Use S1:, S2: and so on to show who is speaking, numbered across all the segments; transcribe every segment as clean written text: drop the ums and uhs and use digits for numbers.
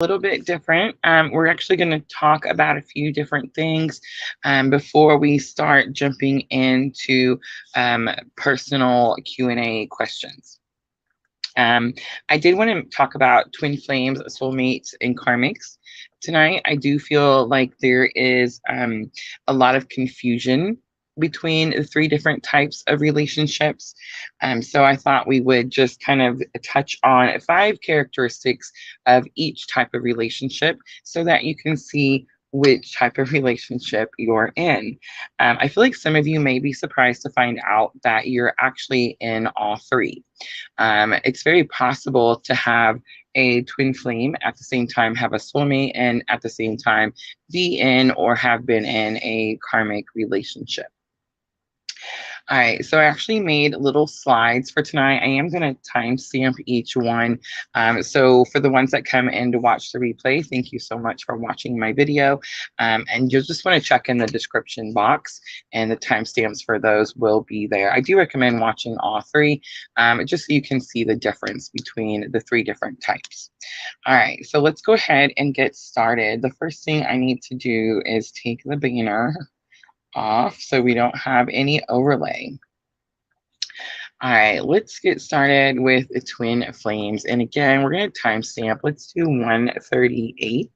S1: Little bit different. We're actually going to talk about a few different things before we start jumping into personal Q&A questions. I did want to talk about twin flames, soulmates, and karmics tonight. I do feel like there is a lot of confusion between the three different types of relationships. So I thought we would just kind of touch on 5 characteristics of each type of relationship so that you can see which type of relationship you're in. I feel like some of you may be surprised to find out that you're actually in all three. It's very possible to have a twin flame at the same time have a soulmate and at the same time be in or have been in a karmic relationship. All right, so I actually made little slides for tonight. I am going to timestamp each one. So for the ones that come in to watch the replay, thank you so much for watching my video. And you'll just want to check in the description box, and the timestamps for those will be there. I do recommend watching all three, just so you can see the difference between the 3 different types. All right, so let's go ahead and get started. The first thing I need to do is take the banner off so we don't have any overlay. All right, let's get started with the twin flames. And again, we're going to timestamp. Let's do 138.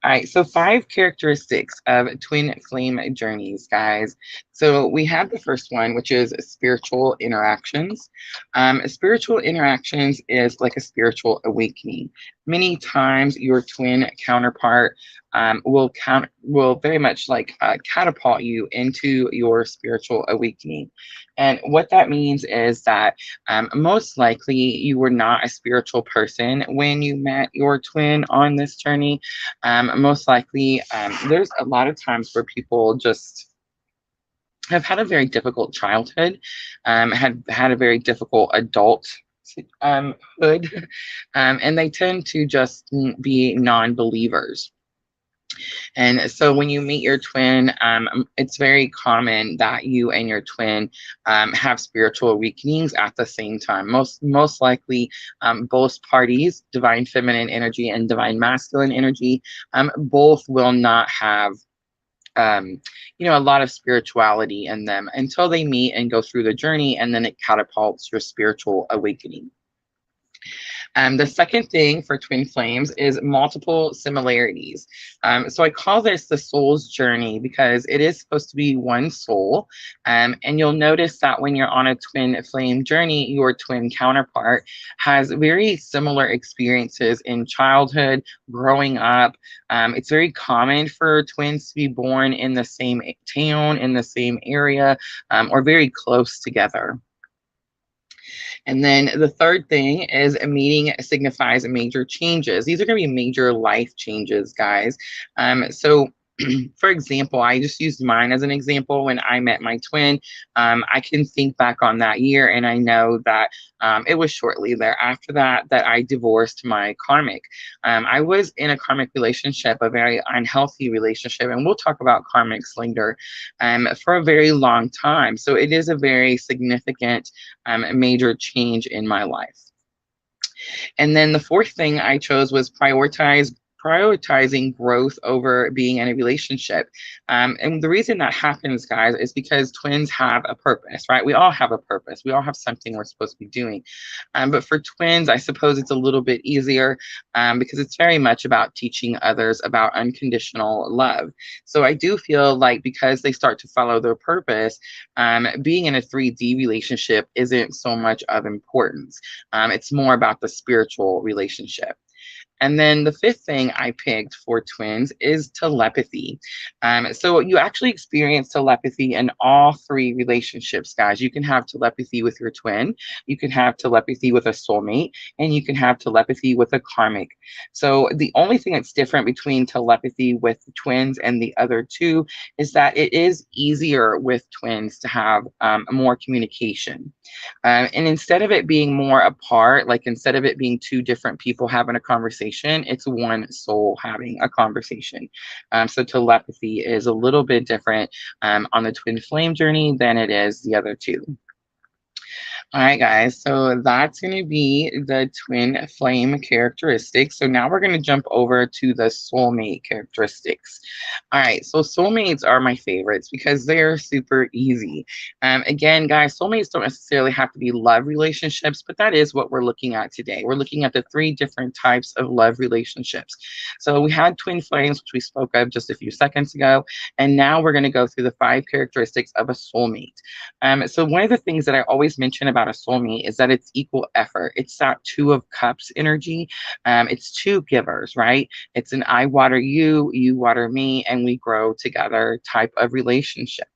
S1: All right, so 5 characteristics of twin flame journeys, guys. So we have the first one, which is spiritual interactions. Spiritual interactions is like a spiritual awakening. Many times your twin counterpart will very much like catapult you into your spiritual awakening. And what that means is that most likely you were not a spiritual person when you met your twin on this journey. Most likely, there's a lot of times where people just have had a very difficult childhood, had had a very difficult adult hood, and they tend to just be non-believers. And so when you meet your twin, it's very common that you and your twin have spiritual awakenings at the same time. Most likely, both parties, divine feminine energy and divine masculine energy, both will not have a lot of spirituality in them until they meet and go through the journey, and then it catapults your spiritual awakening. The second thing for twin flames is multiple similarities. So I call this the soul's journey because it is supposed to be one soul. And you'll notice that when you're on a twin flame journey, your twin counterpart has very similar experiences in childhood, growing up. It's very common for twins to be born in the same town, in the same area, or very close together. And then the third thing is a meeting signifies major changes. These are going to be major life changes, guys. So for example, I just used mine as an example. When I met my twin, I can think back on that year, and I know that it was shortly thereafter that I divorced my karmic. I was in a karmic relationship, a very unhealthy relationship, and we'll talk about karmics later, for a very long time. So it is a very significant major change in my life. And then the fourth thing I chose was prioritizing growth over being in a relationship. And the reason that happens, guys, is because twins have a purpose, right? We all have a purpose. We all have something we're supposed to be doing. But for twins, I suppose it's a little bit easier because it's very much about teaching others about unconditional love. So I do feel like because they start to follow their purpose, being in a 3D relationship isn't so much of importance. It's more about the spiritual relationship. And then the fifth thing I picked for twins is telepathy. So you actually experience telepathy in all 3 relationships, guys. You can have telepathy with your twin, you can have telepathy with a soulmate, and you can have telepathy with a karmic. So the only thing that's different between telepathy with twins and the other 2 is that it is easier with twins to have more communication. And instead of it being more apart, like instead of it being 2 different people having a conversation, it's one soul having a conversation. So telepathy is a little bit different on the twin flame journey than it is the other 2. All right, guys. So that's going to be the twin flame characteristics. So now we're going to jump over to the soulmate characteristics. All right. So soulmates are my favorites because they're super easy. Again, guys, soulmates don't necessarily have to be love relationships, but that is what we're looking at today. We're looking at the three different types of love relationships. So we had twin flames, which we spoke of just a few seconds ago. And now we're going to go through the 5 characteristics of a soulmate. So one of the things that I always mention about a soulmate is that it's equal effort. It's that 2 of cups energy. It's 2 givers, right? It's an I water you, you water me, and we grow together type of relationship.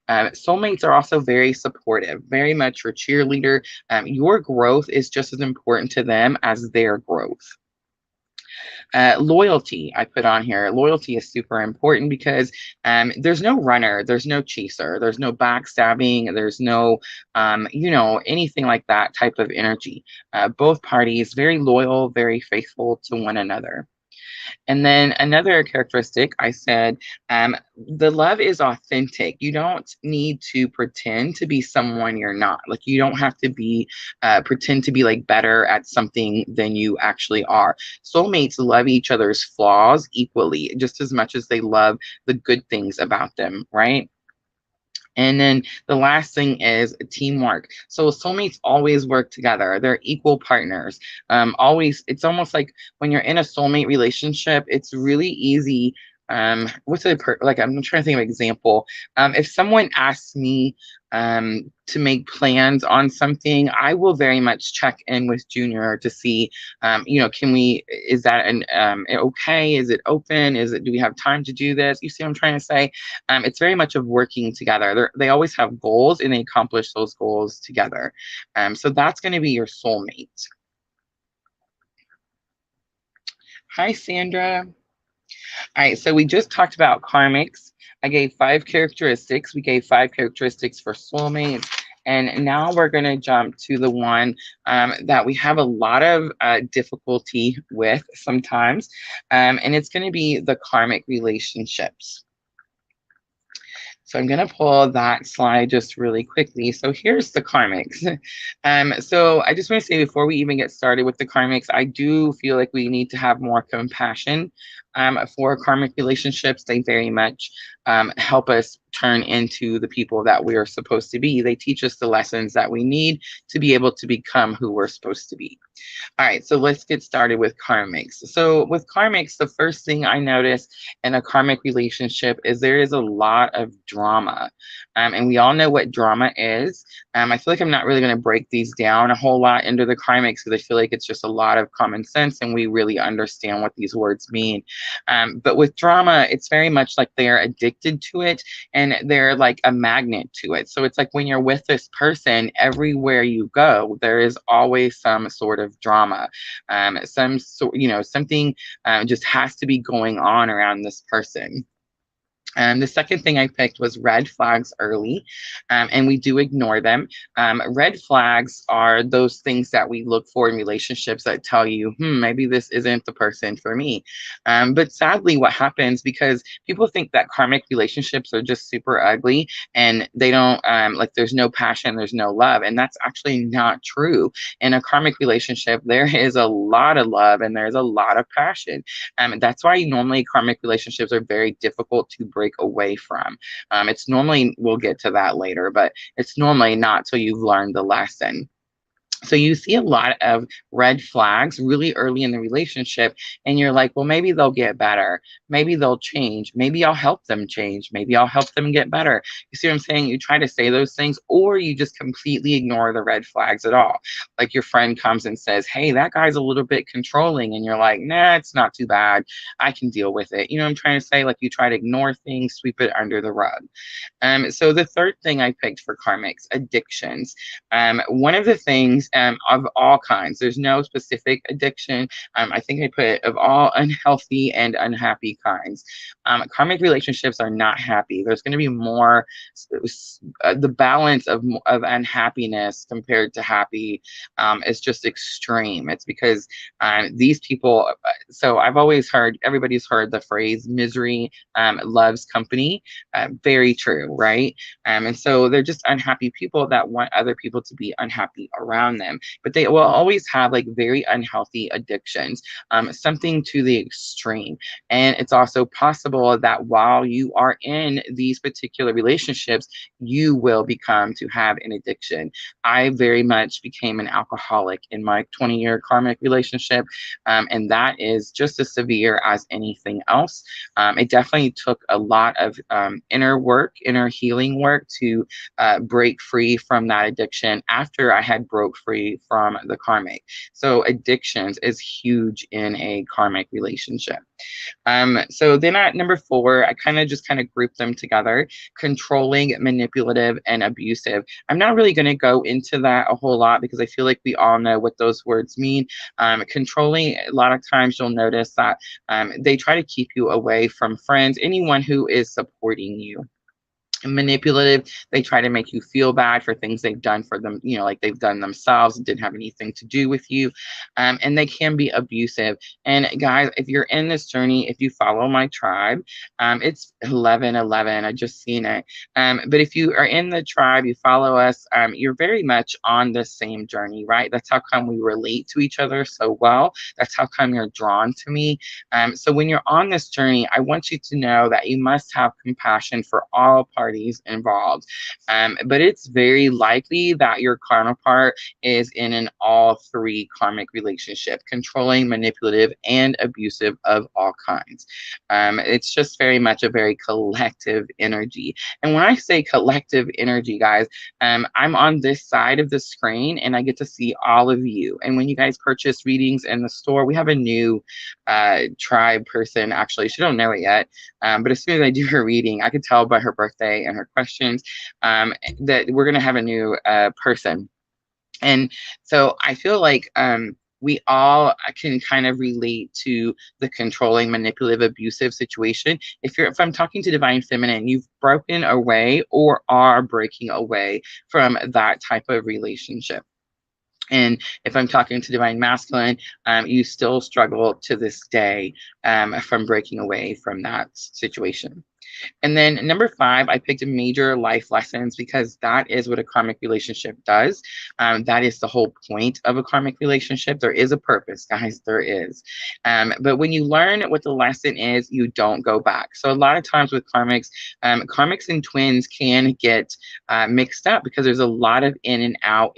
S1: Soulmates are also very supportive, very much your cheerleader. Your growth is just as important to them as their growth. Loyalty, I put on here. Loyalty is super important because there's no runner, there's no chaser, there's no backstabbing, there's no, anything like that type of energy. Both parties very loyal, very faithful to one another. And then another characteristic I said, the love is authentic. You don't need to pretend to be someone you're not. Like you don't have to be pretend to be like better at something than you actually are. Soulmates love each other's flaws equally, just as much as they love the good things about them, right? And then the last thing is teamwork. So soulmates always work together. They're equal partners. Always, it's almost like when you're in a soulmate relationship, it's really easy. Like I'm trying to think of an example. If someone asks me to make plans on something, I will very much check in with Junior to see, can we? Is that okay? Is it open? Do we have time to do this? You see what I'm trying to say? It's very much of working together. They always have goals and they accomplish those goals together. So that's going to be your soulmate. Hi, Sandra. All right, so we just talked about karmics. I gave 5 characteristics. We gave 5 characteristics for soulmates. And now we're going to jump to the one that we have a lot of difficulty with sometimes. And it's going to be the karmic relationships. So I'm going to pull that slide just really quickly. So here's the karmics. So I just want to say before we even get started with the karmics, I do feel like we need to have more compassion for karmic relationships. They very much help us turn into the people that we are supposed to be. They teach us the lessons that we need to be able to become who we're supposed to be. All right, so let's get started with karmics. So with karmics, the first thing I notice in a karmic relationship is there is a lot of drama. And we all know what drama is. I feel like I'm not really going to break these down a whole lot into the karmics because I feel like it's just a lot of common sense and we really understand what these words mean. But with drama, it's very much like they're addicted to it and they're like a magnet to it. So it's like when you're with this person, everywhere you go, there is always some sort of drama. Something just has to be going on around this person. The second thing I picked was red flags early, and we do ignore them. Red flags are those things that we look for in relationships that tell you, maybe this isn't the person for me. But sadly, what happens because people think that karmic relationships are just super ugly and they don't like there's no passion, there's no love, and that's actually not true. In a karmic relationship, there is a lot of love and there's a lot of passion. That's why normally karmic relationships are very difficult to break away from. It's normally, we'll get to that later, but it's normally not till you've learned the lesson. So you see a lot of red flags really early in the relationship, and you're like, well, maybe they'll get better. Maybe they'll change. Maybe I'll help them change. Maybe I'll help them get better. You see what I'm saying? You try to say those things, or you just completely ignore the red flags at all. Like your friend comes and says, hey, that guy's a little bit controlling. And you're like, nah, it's not too bad. I can deal with it. You know what I'm trying to say? Like you try to ignore things, sweep it under the rug. So the third thing I picked for karmics, addictions. One of the things of all kinds. There's no specific addiction. I think I put of all unhealthy and unhappy kinds. Karmic relationships are not happy. There's going to be more the balance of unhappiness compared to happy is just extreme. It's because these people. So I've always heard, everybody's heard the phrase "misery loves company." Very true, right? And so they're just unhappy people that want other people to be unhappy around them. But they will always have like very unhealthy addictions, something to the extreme. And it's also possible that while you are in these particular relationships, you will become to have an addiction. I very much became an alcoholic in my 20-year karmic relationship, and that is just as severe as anything else. It definitely took a lot of inner work, inner healing work to break free from that addiction after I had broke free from the karmic. So addictions is huge in a karmic relationship. So then at number 4, I kind of group them together: controlling, manipulative, and abusive. I'm not really going to go into that a whole lot because I feel like we all know what those words mean. Controlling, a lot of times you'll notice that they try to keep you away from friends, anyone who is supporting you. Manipulative, they try to make you feel bad for things they've done for them, like they've done themselves, it didn't have anything to do with you. And they can be abusive. And guys, if you're in this journey, if you follow my tribe, it's 1111, I just seen it. But if you are in the tribe, you follow us, you're very much on the same journey, right? That's how come we relate to each other so well. That's how come you're drawn to me. So when you're on this journey, I want you to know that you must have compassion for all parties involved. But it's very likely that your counterpart is in an all 3 karmic relationship: controlling, manipulative, and abusive of all kinds. It's just very much a very collective energy. And when I say collective energy, guys, I'm on this side of the screen and I get to see all of you. And when you guys purchase readings in the store, we have a new tribe person. Actually, she don't know it yet, but as soon as I do her reading, I could tell by her birthday and her questions that we're going to have a new person. And so I feel like we all can kind of relate to the controlling, manipulative, abusive situation. If I'm talking to Divine Feminine, you've broken away or are breaking away from that type of relationship. And if I'm talking to Divine Masculine, you still struggle to this day from breaking away from that situation. And then number 5, I picked major life lessons because that is what a karmic relationship does. That is the whole point of a karmic relationship. There is a purpose, guys, there is. But when you learn what the lesson is, you don't go back. So a lot of times with karmics and twins can get mixed up because there's a lot of in and out,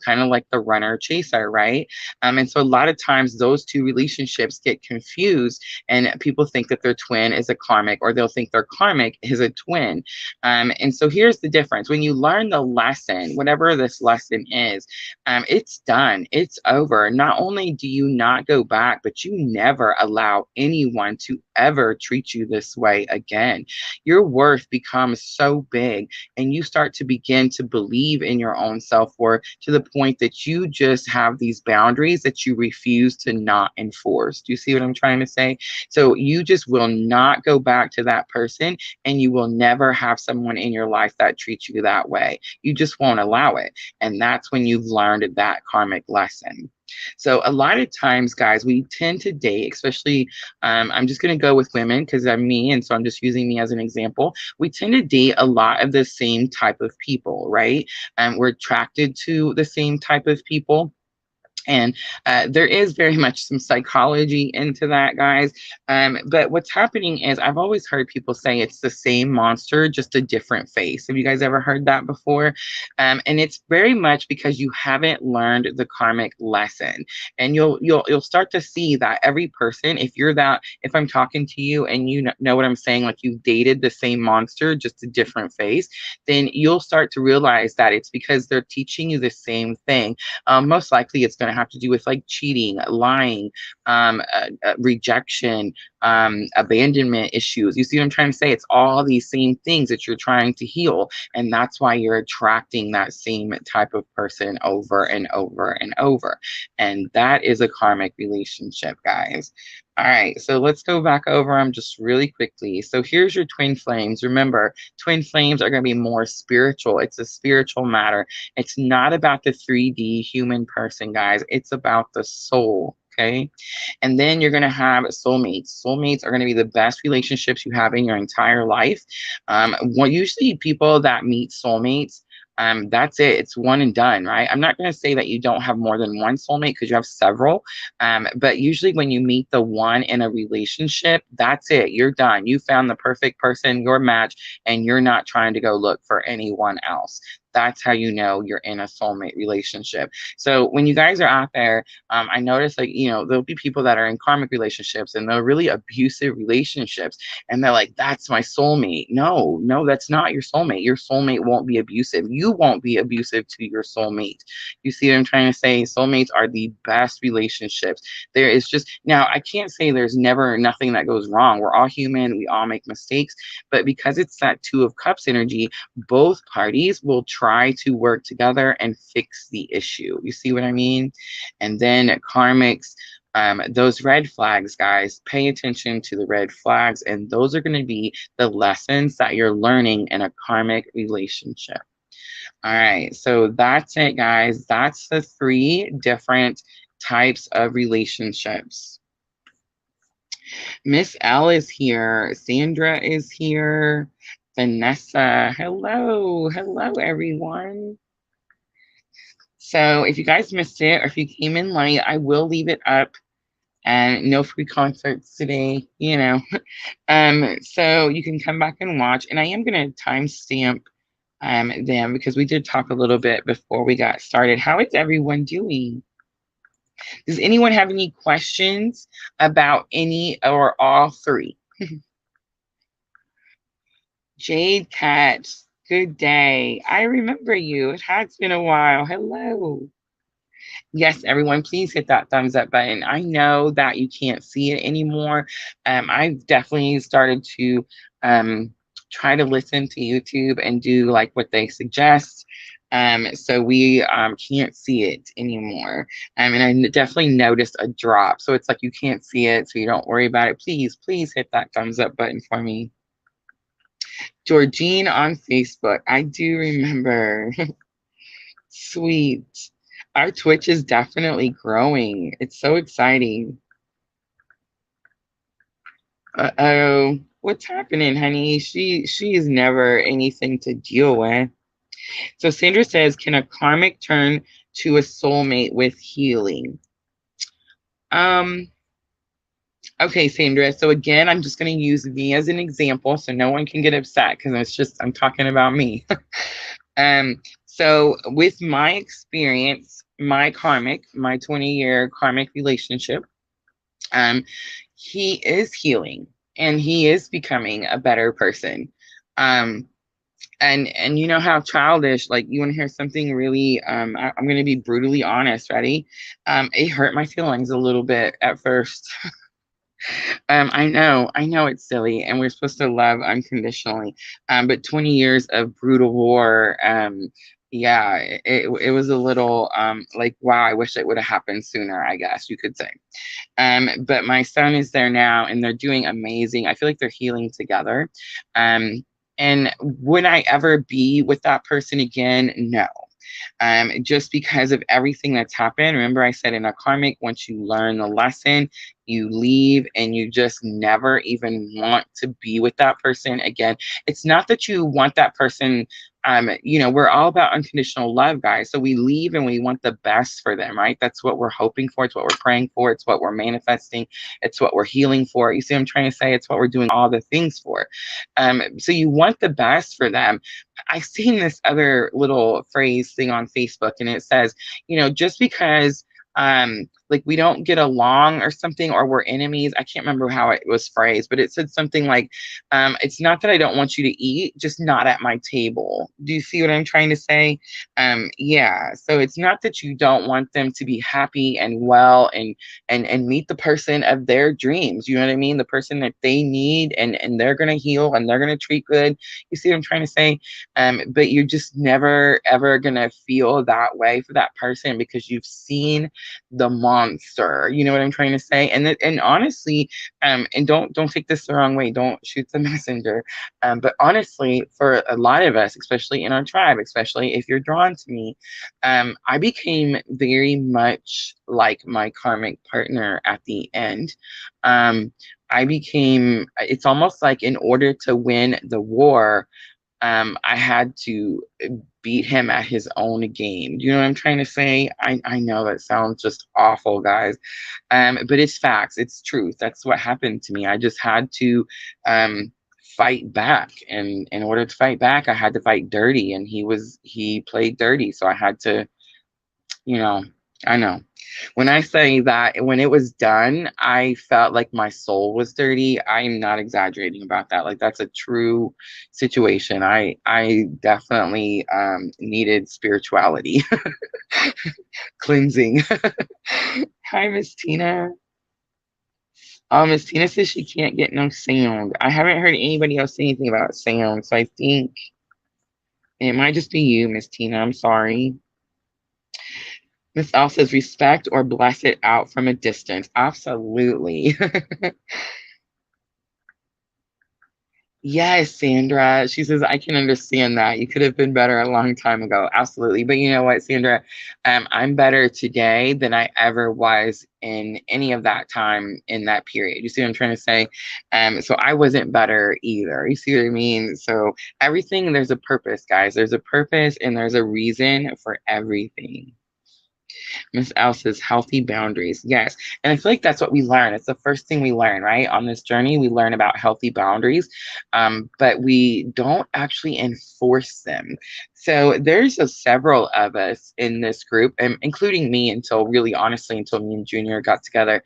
S1: kind of like the runner chaser, right? And so a lot of times those 2 relationships get confused and people think that their twin is a karmic, or they'll think their karmic is a twin. And so here's the difference. When you learn the lesson, whatever this lesson is, it's done. It's over. Not only do you not go back, but you never allow anyone to ever treat you this way again. Your worth becomes so big and you start to begin to believe in your own self-worth to the point that you just have these boundaries that you refuse to not enforce. Do you see what I'm trying to say? So you just will not go back to that person, and you will never have someone in your life that treats you that way. You just won't allow it. And that's when you've learned that karmic lesson. So a lot of times, guys, we tend to date, especially, I'm just going to go with women because I'm me, and so I'm just using me as an example. We tend to date a lot of the same type of people, right? We're attracted to the same type of people. And there is very much some psychology into that, guys. But what's happening is I've always heard people say it's the same monster, just a different face. Have you guys ever heard that before? And it's very much because you haven't learned the karmic lesson. And you'll start to see that every person, if I'm talking to you and you know what I'm saying, like you've dated the same monster, just a different face, then you'll start to realize that it's because they're teaching you the same thing. Most likely it's going to to have to do with like cheating, lying, rejection, abandonment issues. You see what I'm trying to say? It's all these same things that you're trying to heal. And that's why you're attracting that same type of person over and over and over. And that is a karmic relationship, guys. All right, so let's go back over them just really quickly. So here's your twin flames. Remember, twin flames are going to be more spiritual. It's a spiritual matter. It's not about the 3D human person, guys. It's about the soul. Okay. And then you're going to have soulmates. Soulmates are going to be the best relationships you have in your entire life. Usually people that meet soulmates, that's it. It's one and done, right? I'm not going to say that you don't have more than one soulmate because you have several. But usually when you meet the one in a relationship, that's it. You're done. You found the perfect person, your match, and you're not trying to go look for anyone else. That's how you know you're in a soulmate relationship. So when you guys are out there, I notice like, there'll be people that are in karmic relationships and they're really abusive relationships. And they're like, that's my soulmate. No, that's not your soulmate. Your soulmate won't be abusive. You won't be abusive to your soulmate. You see what I'm trying to say? Soulmates are the best relationships. There is just, now I can't say there's never nothing that goes wrong. We're all human. We all make mistakes. But because it's that Two of Cups energy, both parties will try to work together and fix the issue. You see what I mean? And then karmics, those red flags, guys, pay attention to the red flags. And those are going to be the lessons that you're learning in a karmic relationship. All right, so that's it, guys. That's the 3 different types of relationships. Miss L is here. Sandra is here. Vanessa, hello. Hello, everyone. So if you guys missed it or if you came in late, I will leave it up. And no free concerts today, So you can come back and watch. And I am going to timestamp them because we did talk a little bit before we got started. How is everyone doing? Does anyone have any questions about any or all 3? Jade Cat, good day. I remember you. It has been a while. Hello. Yes, everyone, please hit that thumbs up button. I know that you can't see it anymore. I've definitely started to try to listen to YouTube and do like what they suggest. So we can't see it anymore. And I definitely noticed a drop. So it's like you can't see it, so you don't worry about it. Please hit that thumbs up button for me. Georgine on Facebook. I do remember. Sweet. Our Twitch is definitely growing. It's so exciting. Uh-oh. What's happening, honey? She is never anything to deal with. So Sandra says, can a karmic turn to a soulmate with healing? Okay, Sandra. So again, I'm just going to use me as an example so no one can get upset because I'm talking about me. So with my experience, my 20-year karmic relationship, he is healing and he is becoming a better person. And you know how childish, like you want to hear something really, I'm going to be brutally honest, ready? It hurt my feelings a little bit at first. I know it's silly and we're supposed to love unconditionally. But 20 years of brutal war, yeah, it was a little like, wow, I wish it would have happened sooner, I guess you could say. But my son is there now and they're doing amazing. I feel like they're healing together. And would I ever be with that person again? No. Just because of everything that's happened. Remember, I said in a karmic, once you learn the lesson, you leave and you just never even want to be with that person again. It's not that you want that person. We're all about unconditional love, guys. So we leave and we want the best for them, right? That's what we're hoping for. It's what we're praying for. It's what we're manifesting. It's what we're healing for. You see what I'm trying to say? It's what we're doing all the things for. So you want the best for them. I've seen this other little phrase thing on Facebook and it says, just because like we don't get along or something, or we're enemies. I can't remember how it was phrased, but it said something like, it's not that I don't want you to eat, just not at my table. Do you see what I'm trying to say? Yeah. So it's not that you don't want them to be happy and well and meet the person of their dreams. You know what I mean? The person that they need, and they're gonna heal and they're gonna treat good. You see what I'm trying to say? But you're just never ever gonna feel that way for that person because you've seen the monster. You know what I'm trying to say? And honestly, and don't take this the wrong way. Don't shoot the messenger. But honestly, for a lot of us, especially in our tribe, especially if you're drawn to me, I became very much like my karmic partner at the end. I became, it's almost like in order to win the war, I had to beat him at his own game. Do you know what I'm trying to say? I know that sounds just awful, guys. But it's facts, it's truth. That's what happened to me. I just had to fight back. And in order to fight back, I had to fight dirty. And he played dirty. So I had to, you know, I know. When I say that, when it was done, I felt like my soul was dirty. I'm not exaggerating about that. Like that's a true situation. I definitely needed spirituality, cleansing. Hi, Miss Tina. Miss Tina says she can't get no sound. I haven't heard anybody else say anything about sound, so I think it might just be you, Miss Tina. I'm sorry. Miss L says respect or bless it out from a distance. Absolutely. Yes, Sandra. She says, I can understand that. You could have been better a long time ago. Absolutely. But you know what, Sandra? I'm better today than I ever was in any of that time in that period. You see what I'm trying to say? So I wasn't better either. You see what I mean? So everything, there's a purpose, guys. There's a purpose and there's a reason for everything. Miss L says healthy boundaries. Yes. And I feel like that's what we learn. It's the first thing we learn, right? On this journey, we learn about healthy boundaries, but we don't actually enforce them. So there's several of us in this group, including me until really honestly, until me and Junior got together,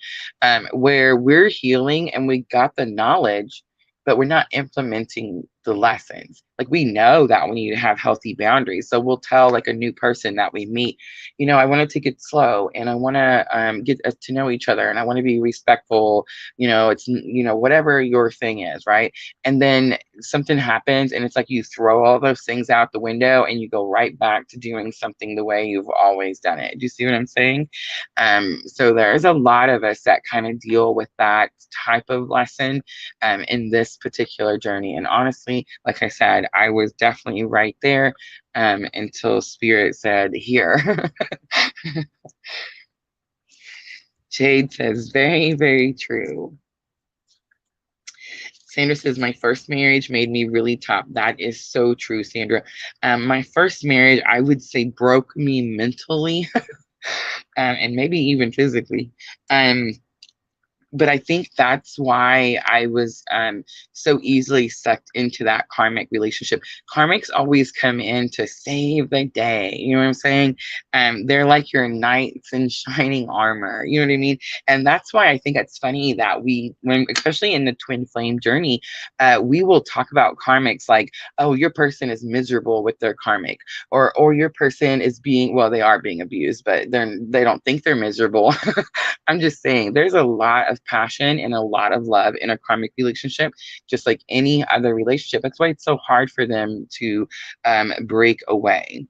S1: where we're healing and we got the knowledge, but we're not implementing the lessons. Like we know that we need to have healthy boundaries. So we'll tell like a new person that we meet, I want to take it slow and I want to get us to know each other and I want to be respectful. It's, whatever your thing is, right? And then something happens and it's like you throw all those things out the window and you go right back to doing something the way you've always done it. Do you see what I'm saying? So there's a lot of us that kind of deal with that type of lesson in this particular journey. And honestly, like I said, I was definitely right there until Spirit said, here. Jade says, very, very true. Sandra says, my first marriage made me really tough. That is so true, Sandra. My first marriage, I would say, broke me mentally and maybe even physically. But I think that's why I was so easily sucked into that karmic relationship. Karmics always come in to save the day. You know what I'm saying? They're like your knights in shining armor. You know what I mean? And that's why I think it's funny that especially in the twin flame journey, we will talk about karmics like, oh, your person is miserable with their karmic, or your person is they are being abused, but they don't think they're miserable. I'm just saying, there's a lot of passion and a lot of love in a karmic relationship, just like any other relationship. That's why it's so hard for them to break away.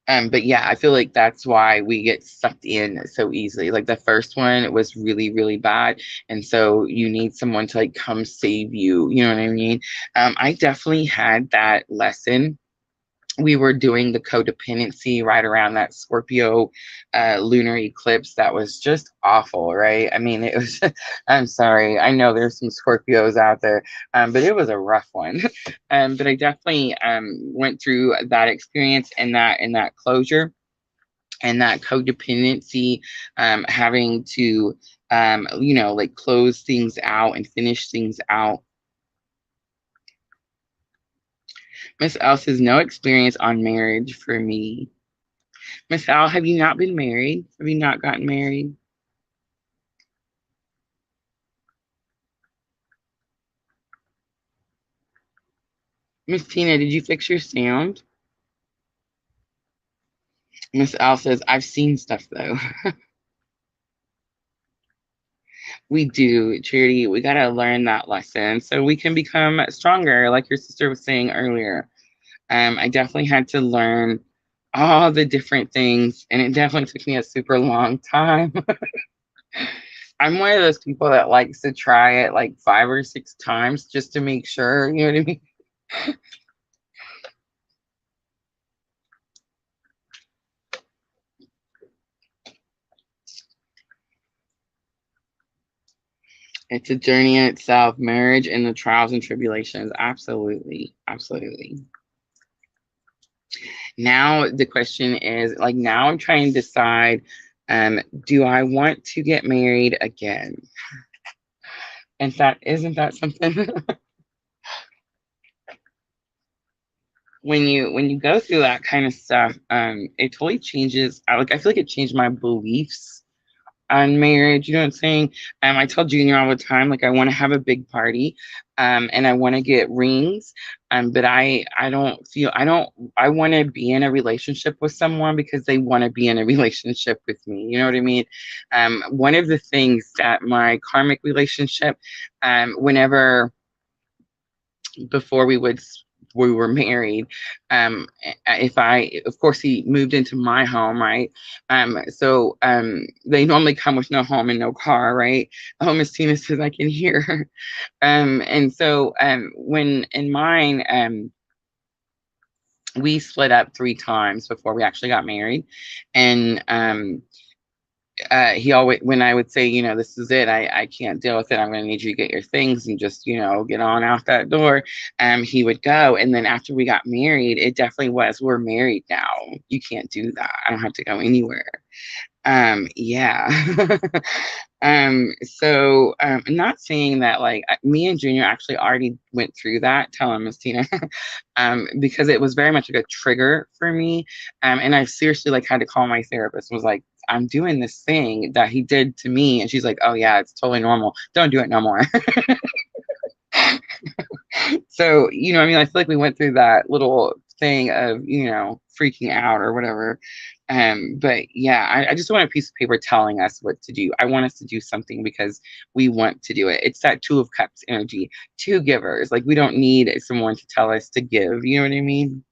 S1: But yeah, I feel like that's why we get sucked in so easily. Like the first one was really, really bad. And so you need someone to like come save you. You know what I mean? I definitely had that lesson. We were doing the codependency right around that Scorpio lunar eclipse. That was just awful, right? I mean, it was, I'm sorry. I know there's some Scorpios out there, but it was a rough one. But I definitely went through that experience and that closure and that codependency, having to, like close things out and finish things out. Miss L says, no experience on marriage for me. Miss Al, have you not been married? Have you not gotten married? Miss Tina, did you fix your sound? Miss Al says, I've seen stuff though. We do, Charity. We got to learn that lesson so we can become stronger, like your sister was saying earlier. I definitely had to learn all the different things, and it definitely took me a super long time. I'm one of those people that likes to try it like 5 or 6 times just to make sure, you know what I mean? It's a journey in itself, marriage and the trials and tribulations. Absolutely. Absolutely. Now the question is like now I'm trying to decide do I want to get married again? And that isn't that something? When you go through that kind of stuff, it totally changes. I feel like it changed my beliefs on marriage. You know what I'm saying? I tell Junior all the time, like I want to have a big party, and I want to get rings, but I don't feel I want to be in a relationship with someone because they want to be in a relationship with me. You know what I mean? One of the things that my karmic relationship, whenever before we were married, if I of course he moved into my home, right? So they normally come with no home and no car, right? Oh, Miss Tina says I can hear her. And so when in mine, we split up 3 times before we actually got married. And he always, when I would say, this is it, I can't deal with it, I'm going to need you to get your things and just, get on out that door. He would go. And then after we got married, it definitely was, we're married now. You can't do that. I don't have to go anywhere. Yeah. So I'm not saying that like me and Junior actually already went through that. Tell him, Miss Tina. Because it was very much like a trigger for me. And I seriously like had to call my therapist, was like, I'm doing this thing that he did to me. And she's like, oh yeah, it's totally normal. Don't do it no more. So, I mean, I feel like we went through that little thing of, freaking out or whatever. But yeah, I just want a piece of paper telling us what to do. I want us to do something because we want to do it. It's that Two of Cups energy, two givers. Like we don't need someone to tell us to give. You know what I mean?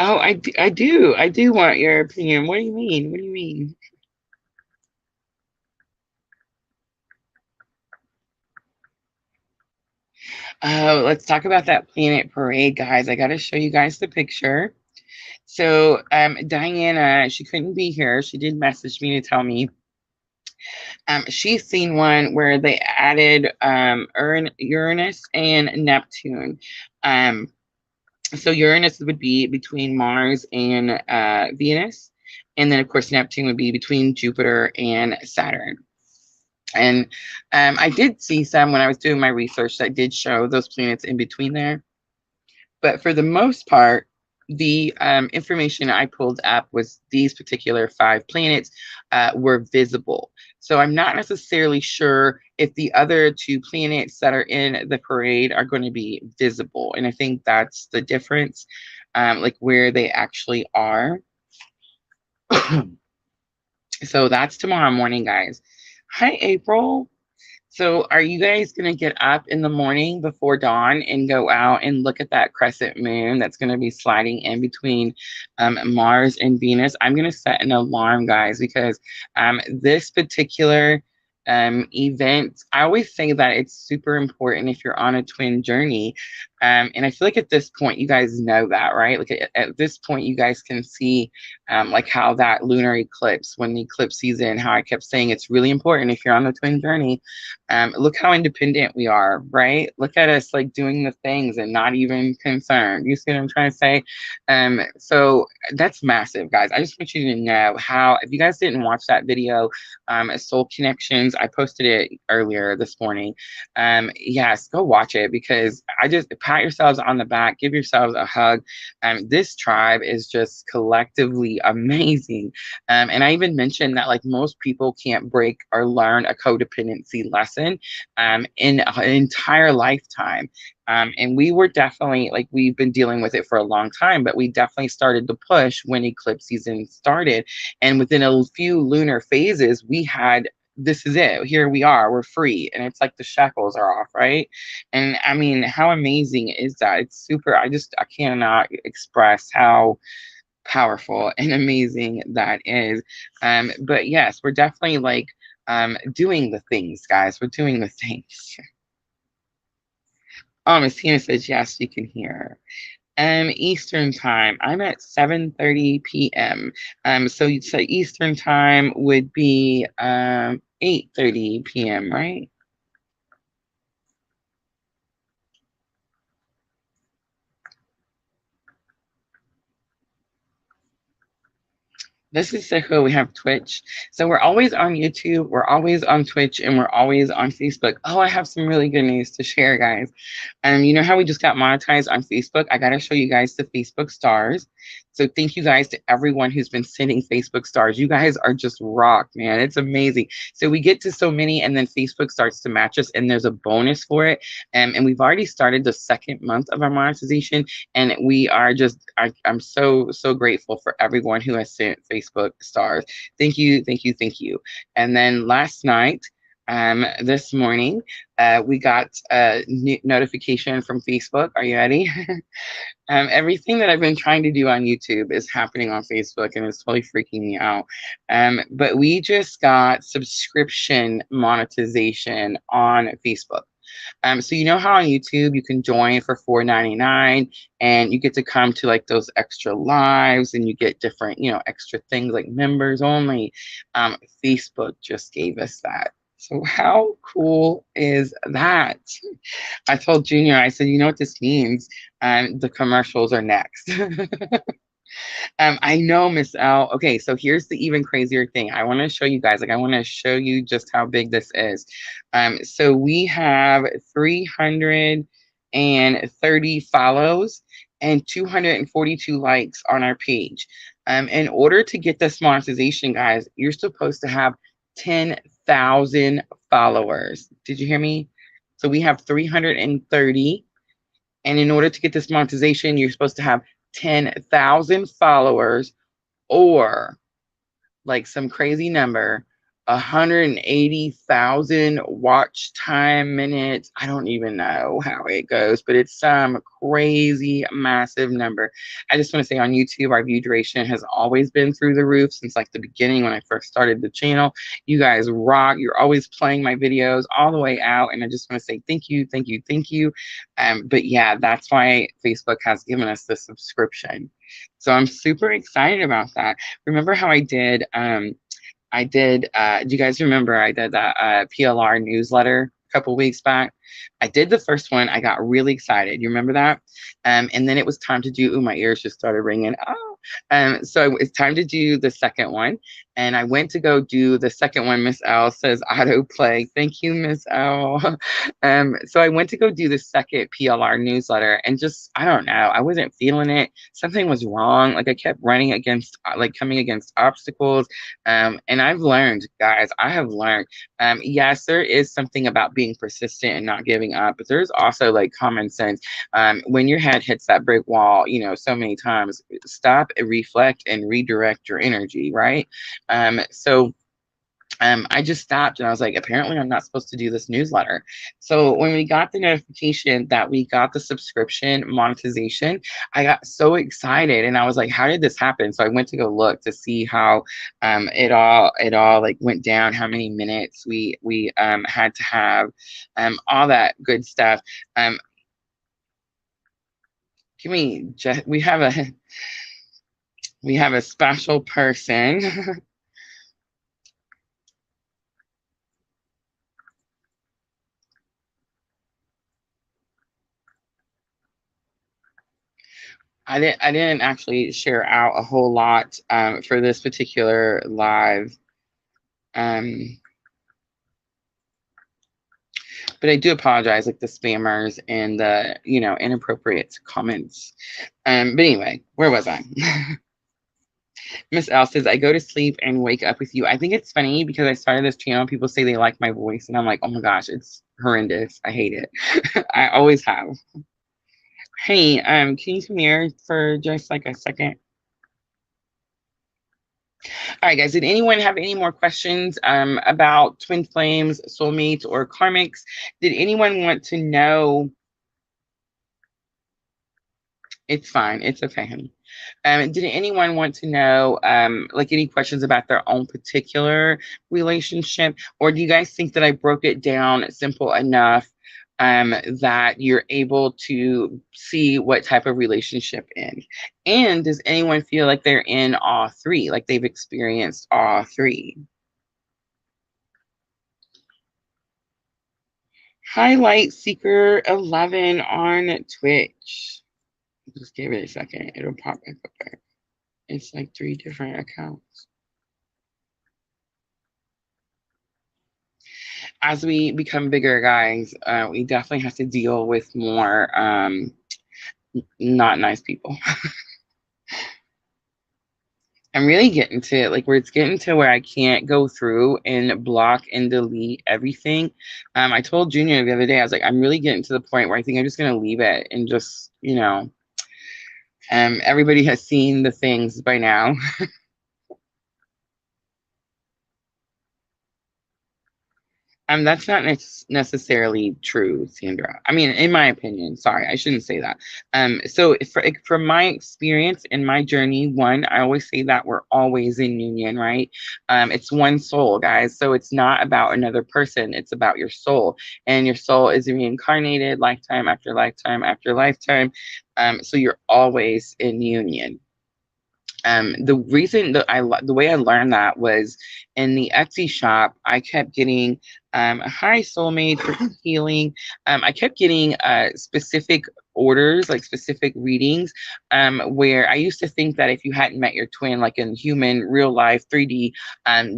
S1: Oh, I do. I do want your opinion. What do you mean? What do you mean? Oh, let's talk about that planet parade, guys. I got to show you guys the picture. So, Diana, she couldn't be here. She did message me to tell me she's seen one where they added Uranus and Neptune. Um, so Uranus would be between Mars and Venus, and then of course Neptune would be between Jupiter and Saturn. And I did see some when I was doing my research that did show those planets in between there. But for the most part, the information I pulled up was these particular 5 planets were visible. So I'm not necessarily sure if the other 2 planets that are in the parade are going to be visible. And I think that's the difference, like where they actually are. So that's tomorrow morning, guys. Hi, April. So are you guys going to get up in the morning before dawn and go out and look at that crescent moon that's going to be sliding in between Mars and Venus? I'm going to set an alarm, guys, because this particular event, I always say that it's super important if you're on a twin journey. And I feel like at this point, you guys know that, right? Like at this point, you guys can see like how that lunar eclipse, when the eclipse season, how I kept saying it's really important if you're on the twin journey. Look how independent we are, right? Look at us like doing the things and not even concerned. You see what I'm trying to say? So that's massive, guys. I just want you to know how, if you guys didn't watch that video, Soul Connections, I posted it earlier this morning. Yes, go watch it because pat yourselves on the back, give yourselves a hug. This tribe is just collectively amazing. And I even mentioned that like most people can't break or learn a codependency lesson in an entire lifetime. And we were definitely like, we've been dealing with it for a long time, but we definitely started to push when eclipse season started. And within a few lunar phases, we had, this is it. Here we are. We're free. And it's like the shackles are off, right? And I mean, how amazing is that? It's super. I cannot express how powerful and amazing that is. But yes, we're definitely like doing the things, guys. We're doing the things. Oh, Miss Tina says yes, you can hear. Eastern time. I'm at 7:30 p.m. So you'd say Eastern time would be 8:30 p.m., right? This is so cool. We have Twitch. So we're always on YouTube, we're always on Twitch, and we're always on Facebook. Oh, I have some really good news to share, guys. You know how we just got monetized on Facebook? I got to show you guys the Facebook stars. So thank you guys to everyone who's been sending Facebook stars. You guys are just rock, man. It's amazing. So we get to so many, and then Facebook starts to match us, and there's a bonus for it. And we've already started the second month of our monetization, and we are just, I'm so, so grateful for everyone who has sent Facebook stars. Thank you, thank you, thank you. And then last night, this morning, we got a notification from Facebook. Are you ready? Everything that I've been trying to do on YouTube is happening on Facebook, and it's totally freaking me out. But we just got subscription monetization on Facebook. So you know how on YouTube you can join for $4.99 and you get to come to like those extra lives and you get different, extra things like members only. Facebook just gave us that. So how cool is that? I told Junior, I said, you know what this means? The commercials are next. I know, Miss L. Okay, so here's the even crazier thing. I want to show you guys, like, I want to show you just how big this is. So we have 330 follows and 242 likes on our page. In order to get this monetization, guys, you're supposed to have 10,000 followers. Did you hear me? So we have 330. And in order to get this monetization, you're supposed to have 10,000 followers or like some crazy number, 180,000 watch time minutes. I don't even know how it goes, but it's some crazy massive number. I just want to say on YouTube, our view duration has always been through the roof since like the beginning when I first started the channel. You guys rock. You're always playing my videos all the way out. And I just want to say thank you, thank you, thank you. But yeah, that's why Facebook has given us the subscription. So I'm super excited about that. Remember how do you guys remember I did that PLR newsletter a couple weeks back? I did the first one. I got really excited. You remember that? And then it was time to do, ooh, my ears just started ringing. Oh, so it's time to do the second one. And I went to go do the second one. Miss L says autoplay. Thank you, Miss L. So I went to go do the second PLR newsletter and just, I don't know, I wasn't feeling it. Something was wrong. Like I kept running against, like coming against obstacles. And I've learned, guys, I have learned, yes, there is something about being persistent and not giving up, but there's also like common sense. When your head hits that brick wall, so many times, stop, reflect, and redirect your energy, right? So I just stopped and I was like, apparently I'm not supposed to do this newsletter. So when we got the notification that we got the subscription monetization, I got so excited and I was like, how did this happen? So I went to go look to see how it all like went down, how many minutes we had to have, all that good stuff. Give me just we have a special person. I didn't actually share out a whole lot for this particular live. Um, But I do apologize, like the spammers and the, inappropriate comments. But anyway, where was I? Miss L says, I go to sleep and wake up with you. I think it's funny because I started this channel. People say they like my voice, and I'm like, oh my gosh, it's horrendous. I hate it. I always have. Hey, can you come here for just like a second? All right, guys. Did anyone have any more questions about twin flames, soulmates, or karmics? Did anyone want to know? It's fine. It's okay, honey. Did anyone want to know, like any questions about their own particular relationship? Or do you guys think that I broke it down simple enough that you're able to see what type of relationship in? And does anyone feel like they're in all three, like they've experienced all three? Highlight Seeker 11 on Twitch. Just give it a second. It'll pop back up there. It's like 3 different accounts. As we become bigger, guys, we definitely have to deal with more not nice people. I'm really getting to it, like where it's getting to where I can't go through and block and delete everything. I told Junior the other day, I was like, I'm really getting to the point where I think I'm just gonna leave it and just, everybody has seen the things by now. That's not necessarily true, Sandra. I mean, in my opinion, sorry, I shouldn't say that. So from my experience in my journey, one, I always say that we're always in union, right? It's one soul, guys. So it's not about another person. It's about your soul, and your soul is reincarnated lifetime after lifetime after lifetime. So you're always in union. The reason that the way I learned that was in the Etsy shop. I kept getting a hi soulmate for healing. I kept getting specific orders, like specific readings, where I used to think that if you hadn't met your twin, like in human, real life, 3D,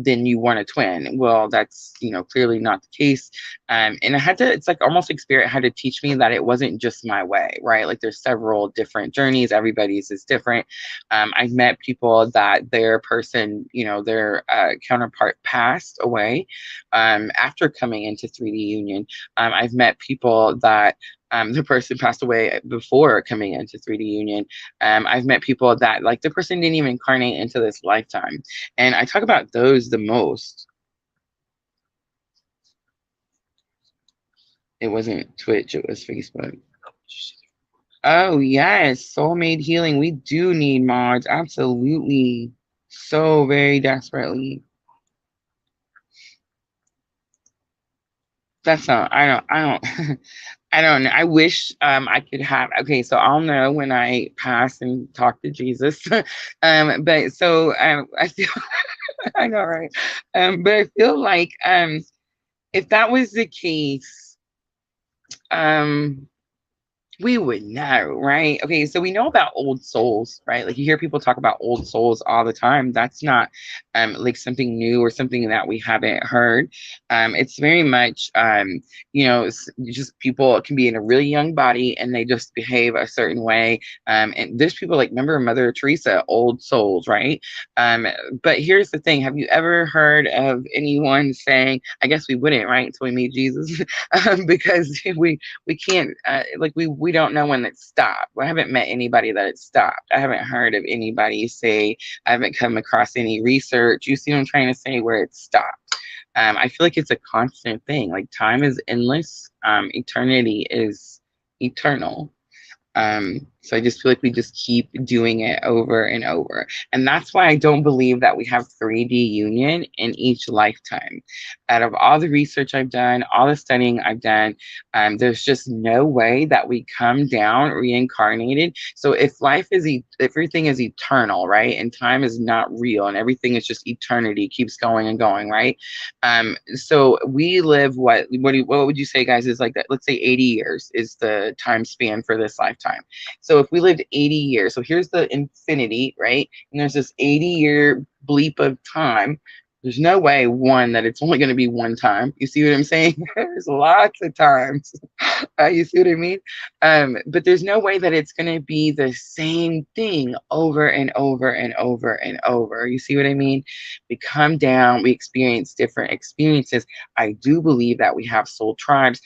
S1: then you weren't a twin. Well, that's clearly not the case. And I had to, it's like almost like spirit had to teach me that it wasn't just my way, right? Like there's several different journeys. Everybody's is different. I've met people that their person, their counterpart passed away after coming into 3D union. I've met people that the person passed away before coming into 3D union. I've met people that like the person didn't even incarnate into this lifetime. And I talk about those the most. It wasn't Twitch, it was Facebook. Oh, yes. Soulmate healing. We do need mods. Absolutely. So very desperately. That's not, I don't, I don't know. I wish I could have, okay, so I'll know when I pass and talk to Jesus. But so I feel, I know, right? But I feel like if that was the case, um, we would know, right? Okay, so we know about old souls, right? Like you hear people talk about old souls all the time. That's not like something new or something that we haven't heard. It's very much just people can be in a really young body and they just behave a certain way. And there's people like, remember Mother Teresa, old souls, right? But here's the thing: have you ever heard of anyone saying, I guess we wouldn't, right, until we meet Jesus, because we can't like we don't know when it stopped. I haven't met anybody that it stopped. I haven't heard of anybody say, I haven't come across any research. You see what I'm trying to say, where it stopped. I feel like it's a constant thing. Like time is endless. Eternity is eternal. So I just feel like we just keep doing it over and over. And that's why I don't believe that we have 3D union in each lifetime. Out of all the research I've done, all the studying I've done, there's just no way that we come down reincarnated. So if everything is eternal, right? And time is not real and everything is just eternity, keeps going and going, right? So we live what would you say, guys, is like that? Let's say 80 years is the time span for this lifetime. So if we lived 80 years, so here's the infinity, right? And there's this 80-year bleep of time. There's no way, one, that it's only going to be one time. You see what I'm saying? There's lots of times. You see what I mean? But there's no way that it's going to be the same thing over and over and over and over. You see what I mean? We come down, we experience different experiences. I do believe that we have soul tribes.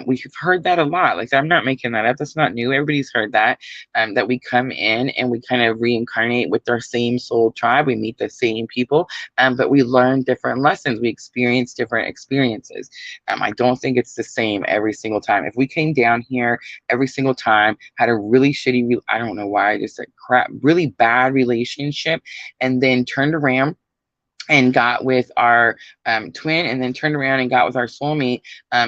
S1: We've heard that a lot. Like, I'm not making that up. That's not new. Everybody's heard that. That we come in and we kind of reincarnate with our same soul tribe. We meet the same people, but we learn different lessons. We experience different experiences. I don't think it's the same every single time. If we came down here every single time, had a really shitty, I don't know why, just a crap, really bad relationship, and then turned around and got with our twin, and then turned around and got with our soulmate,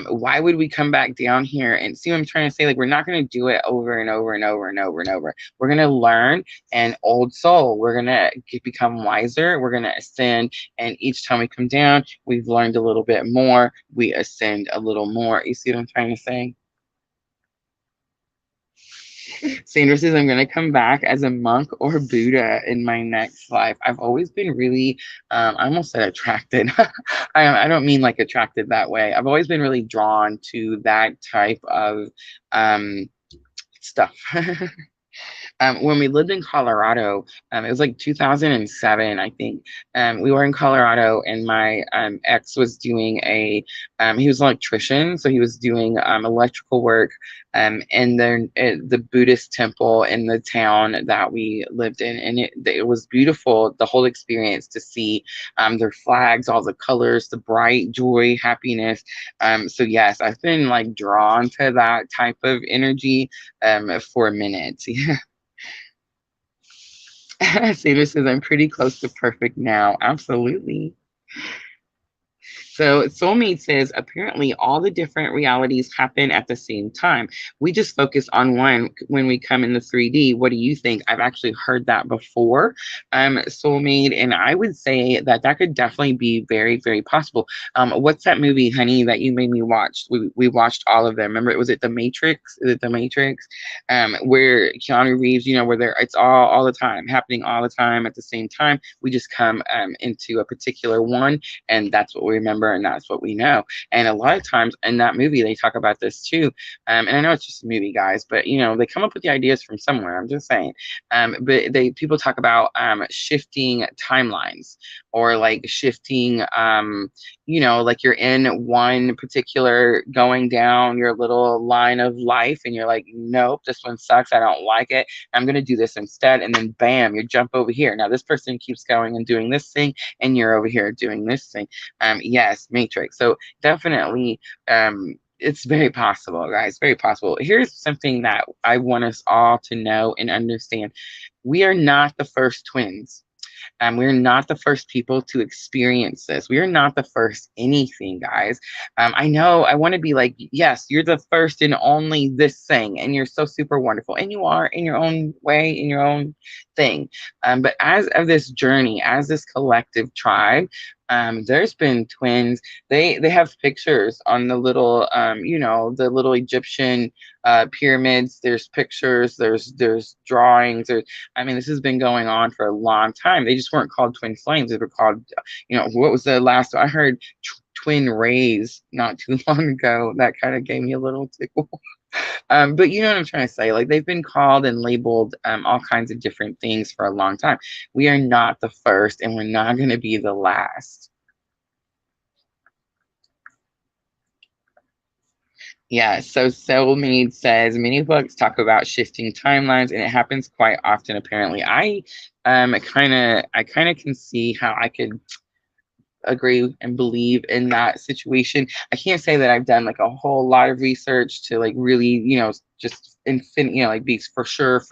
S1: why would we come back down here? And see what I'm trying to say? Like, we're not going to do it over and over and over and over and over. We're going to learn an old soul. We're going to become wiser. We're going to ascend. And each time we come down, we've learned a little bit more. We ascend a little more. You see what I'm trying to say? Sandra says, I'm going to come back as a monk or Buddha in my next life. I've always been really, I almost said attracted. I don't mean like attracted that way. I've always been really drawn to that type of stuff. When we lived in Colorado, it was like 2007, I think. We were in Colorado, and my ex was doing he was an electrician, so he was doing electrical work in the Buddhist temple in the town that we lived in. And it was beautiful, the whole experience, to see their flags, all the colors, the bright joy, happiness. So yes, I've been like drawn to that type of energy for a minute. Yeah. Cedar says, I'm pretty close to perfect now. Absolutely. So Soulmate says, apparently all the different realities happen at the same time. We just focus on one when we come in the 3D. What do you think? I've actually heard that before, Soulmate, and I would say that that could definitely be very, very possible. What's that movie, honey, that you made me watch? We watched all of them. Remember, was it The Matrix? Is it The Matrix? Where Keanu Reeves, where it's all the time, happening all the time at the same time. We just come into a particular one, and that's what we remember, and that's what we know. And a lot of times in that movie, they talk about this too. And I know it's just a movie, guys, but they come up with the ideas from somewhere. I'm just saying. But people talk about shifting timelines, or like shifting, like you're in one particular, going down your little line of life, and you're like, nope, this one sucks. I don't like it. I'm going to do this instead. And then bam, you jump over here. Now this person keeps going and doing this thing, and you're over here doing this thing. Yes, Matrix. So definitely, it's very possible, guys. Very possible. Here's something that I want us all to know and understand. We are not the first twins. We're not the first people to experience this. We are not the first anything, guys. I know I want to be like, yes, you're the first and only this thing, and you're so super wonderful. And you are, in your own way, in your own thing. But as of this journey, as this collective tribe, there's been twins. They have pictures on the little, the little Egyptian pyramids. There's pictures. There's drawings. This has been going on for a long time. They just weren't called twin flames. They were called, what was the last I heard? Twin rays not too long ago. That kind of gave me a little tickle. But you know what I'm trying to say? Like, they've been called and labeled all kinds of different things for a long time. We are not the first, and we're not going to be the last. Yeah, so Soulmate says many books talk about shifting timelines, and it happens quite often. Apparently, I kind of can see how I could agree and believe in that situation. I can't say that I've done like a whole lot of research to like really, just infinite, like be for sure.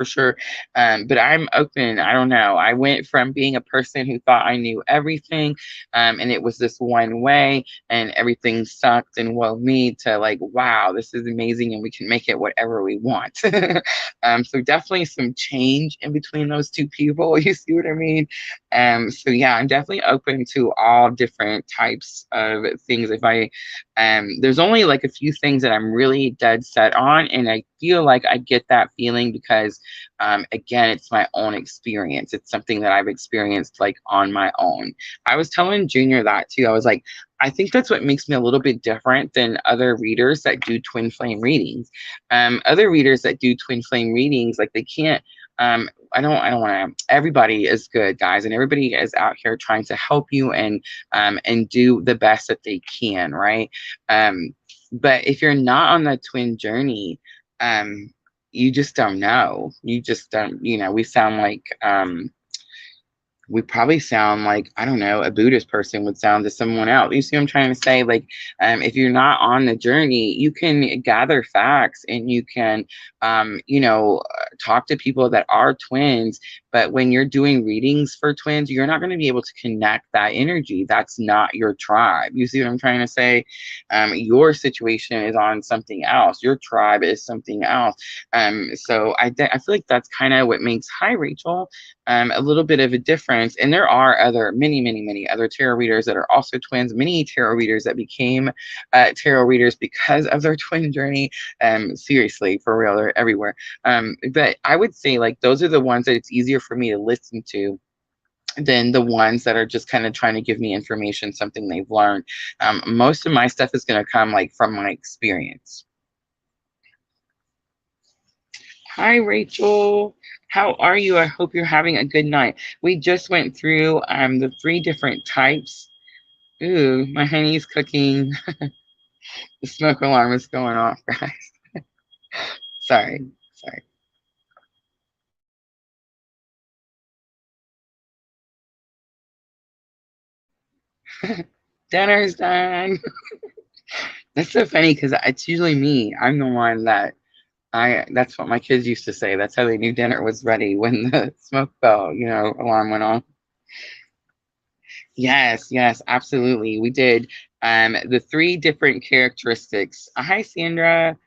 S1: But I'm open. I don't know. I went from being a person who thought I knew everything, and it was this one way, and everything sucked and woe me, to like, wow, this is amazing, and we can make it whatever we want. So definitely some change in between those two people. You see what I mean? So yeah, I'm definitely open to all different types of things. If I there's only like a few things that I'm really dead set on, and I feel like I get that feeling because, again, it's my own experience. It's something that I've experienced like on my own. I was telling Junior that too. I was like, I think that's what makes me a little bit different than other readers that do twin flame readings. Other readers that do twin flame readings, like they can't. I don't want to. Everybody is good, guys, and everybody is out here trying to help you and do the best that they can, right? But if you're not on the twin journey, um, you just don't know. You just don't. We sound like we probably sound like, I don't know, a Buddhist person would sound to someone else. You see what I'm trying to say? Like, if you're not on the journey, you can gather facts and you can, talk to people that are twins. But when you're doing readings for twins, you're not going to be able to connect that energy. That's not your tribe. You see what I'm trying to say? Your situation is on something else. Your tribe is something else. So I feel like that's kind of what makes, hi, Rachel, a little bit of a difference. And there are many other tarot readers that are also twins, many tarot readers that became tarot readers because of their twin journey. Seriously, for real, they're everywhere. But I would say like those are the ones that it's easier for me to listen to than the ones that are just kind of trying to give me information, something they've learned. Most of my stuff is going to come like from my experience. Hi, Rachel. How are you? I hope you're having a good night. We just went through the 3 different types. Ooh, my honey's cooking. The smoke alarm is going off, guys. Sorry. Dinner's done. That's so funny because it's usually me. I'm the one that that's what my kids used to say. That's how they knew dinner was ready when the smoke bell, alarm went off. Yes, absolutely. We did the 3 different characteristics. Hi, Sandra.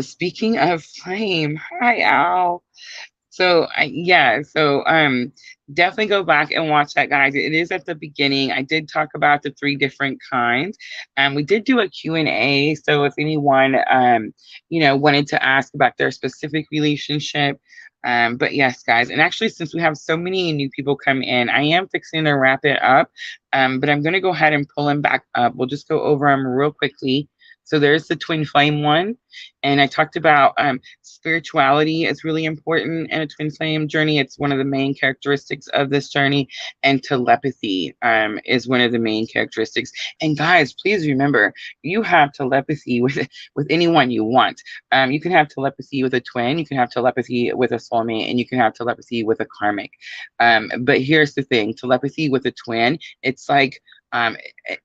S1: Speaking of flame, hi, Al. So definitely go back and watch that, guys. It is at the beginning. I did talk about the 3 different kinds. We did do a Q&A. So if anyone wanted to ask about their specific relationship. But yes, guys, and actually, since we have so many new people come in, I am fixing to wrap it up. But I'm going to go ahead and pull them back up. We'll just go over them real quickly. So there's the twin flame one. And I talked about spirituality is really important in a twin flame journey. It's one of the main characteristics of this journey. And telepathy is one of the main characteristics. And guys, please remember, you have telepathy with anyone you want. You can have telepathy with a twin, you can have telepathy with a soulmate, and you can have telepathy with a karmic. But here's the thing, telepathy with a twin, it's like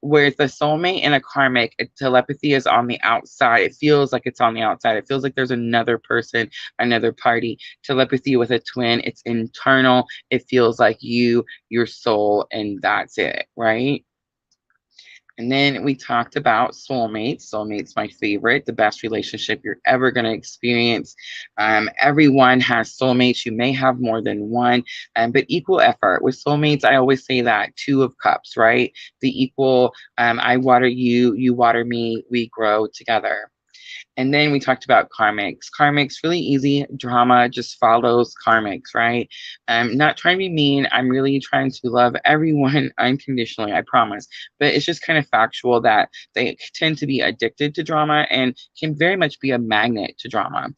S1: whereas the soulmate and a karmic, telepathy is on the outside. It feels like it's on the outside. It feels like there's another person, another party. Telepathy with a twin, it's internal. It feels like your soul, and that's it, right? And then we talked about soulmates. Soulmates, my favorite, the best relationship you're ever going to experience. Everyone has soulmates. You may have more than one, but equal effort. With soulmates, I always say that 2 of cups, right? The equal, I water you, you water me, we grow together. And then we talked about karmics. Karmics, really easy. Drama just follows karmics, right? I'm not trying to be mean. I'm really trying to love everyone unconditionally, I promise. But it's just kind of factual that they tend to be addicted to drama and can very much be a magnet to drama.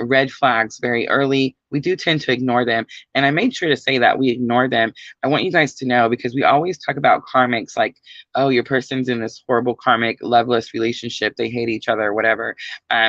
S1: Red flags very early. We do tend to ignore them. And I made sure to say that we ignore them. I want you guys to know, because we always talk about karmics like, oh, your person's in this horrible karmic loveless relationship. They hate each other, whatever.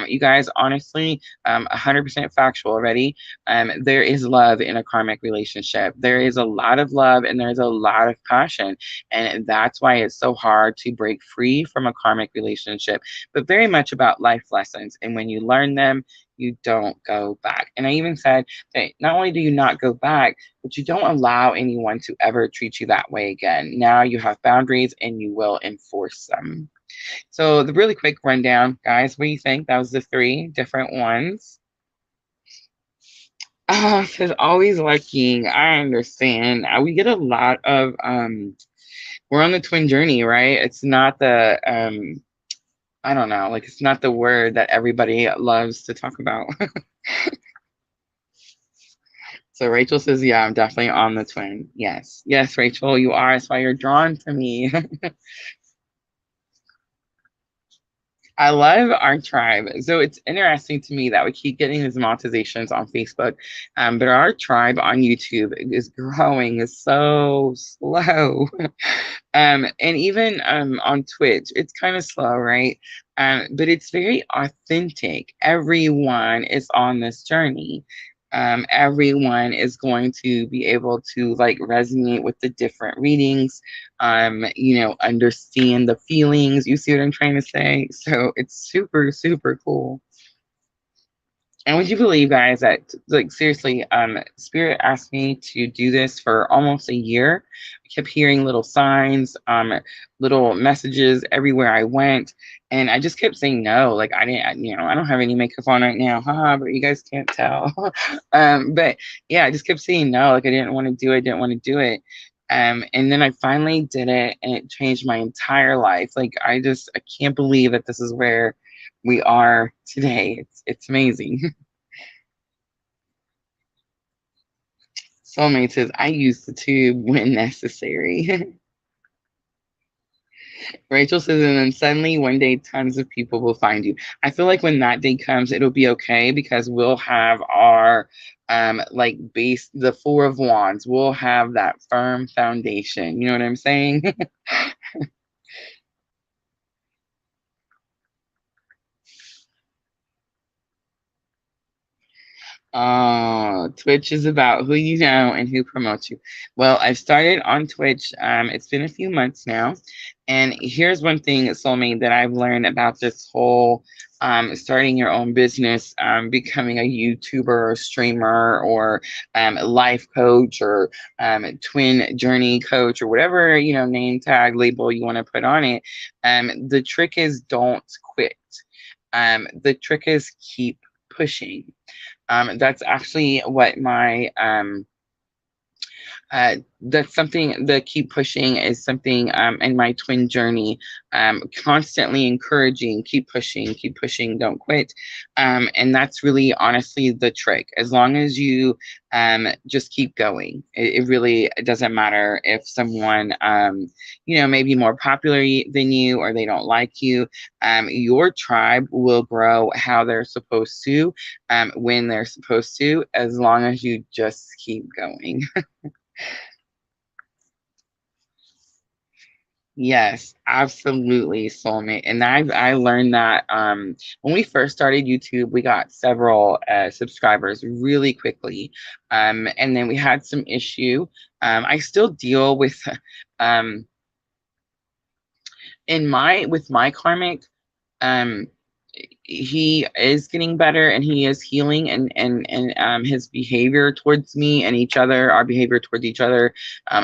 S1: You guys, honestly, 100% factual already. There is love in a karmic relationship. There is a lot of love and there's a lot of passion. And that's why it's so hard to break free from a karmic relationship, but very much about life lessons. And when you learn them, you don't go back. And I even said that not only do you not go back, but you don't allow anyone to ever treat you that way again. Now you have boundaries and you will enforce them. So the really quick rundown, guys, what do you think? That was the 3 different ones. Says always liking. I understand. We get a lot of we're on the twin journey, right? It's not the I don't know, like it's not the word that everybody loves to talk about. So Rachel says, yeah, I'm definitely on the twin. Yes. Yes, Rachel, you are. That's why you're drawn to me. I love our tribe. So it's interesting to me that we keep getting these monetizations on Facebook, but our tribe on YouTube is growing so slow. And even on Twitch, it's kind of slow, right? But it's very authentic. Everyone is on this journey. Everyone is going to be able to like resonate with the different readings, understand the feelings. You see what I'm trying to say? So it's super, super cool. And would you believe, guys, that like seriously, Spirit asked me to do this for almost a year. I kept hearing little signs, little messages everywhere I went, and I just kept saying no. Like I didn't, I don't have any makeup on right now, haha, but you guys can't tell. But yeah, I just kept saying no. Like I didn't want to do it, didn't want to do it. And then I finally did it, and it changed my entire life. Like I can't believe that this is where we are today. It's amazing. Soulmate says, I use the tube when necessary. Rachel says, and then suddenly one day tons of people will find you. I feel like when that day comes, it'll be okay because we'll have our like base, the Four of Wands. We'll have that firm foundation. You know what I'm saying? Oh, Twitch is about who you know and who promotes you. Well, I've started on Twitch. It's been a few months now. And here's one thing, Soulmate, that I've learned about this whole starting your own business, becoming a YouTuber or streamer or life coach or twin journey coach or whatever, name tag label you want to put on it. The trick is don't quit. The trick is keep pushing. That's actually what my that's something the keep pushing is something in my twin journey, constantly encouraging, keep pushing, don't quit. And that's really honestly the trick. As long as you just keep going, it really it doesn't matter if someone may be more popular than you or they don't like you. Your tribe will grow how they're supposed to, when they're supposed to, as long as you just keep going. Yes, absolutely, soulmate. And I learned that when we first started YouTube, we got several subscribers really quickly, and then we had some issue. I still deal with um, in my with my karmic. Um, he is getting better and he is healing, and his behavior towards me and each other, our behavior towards each other,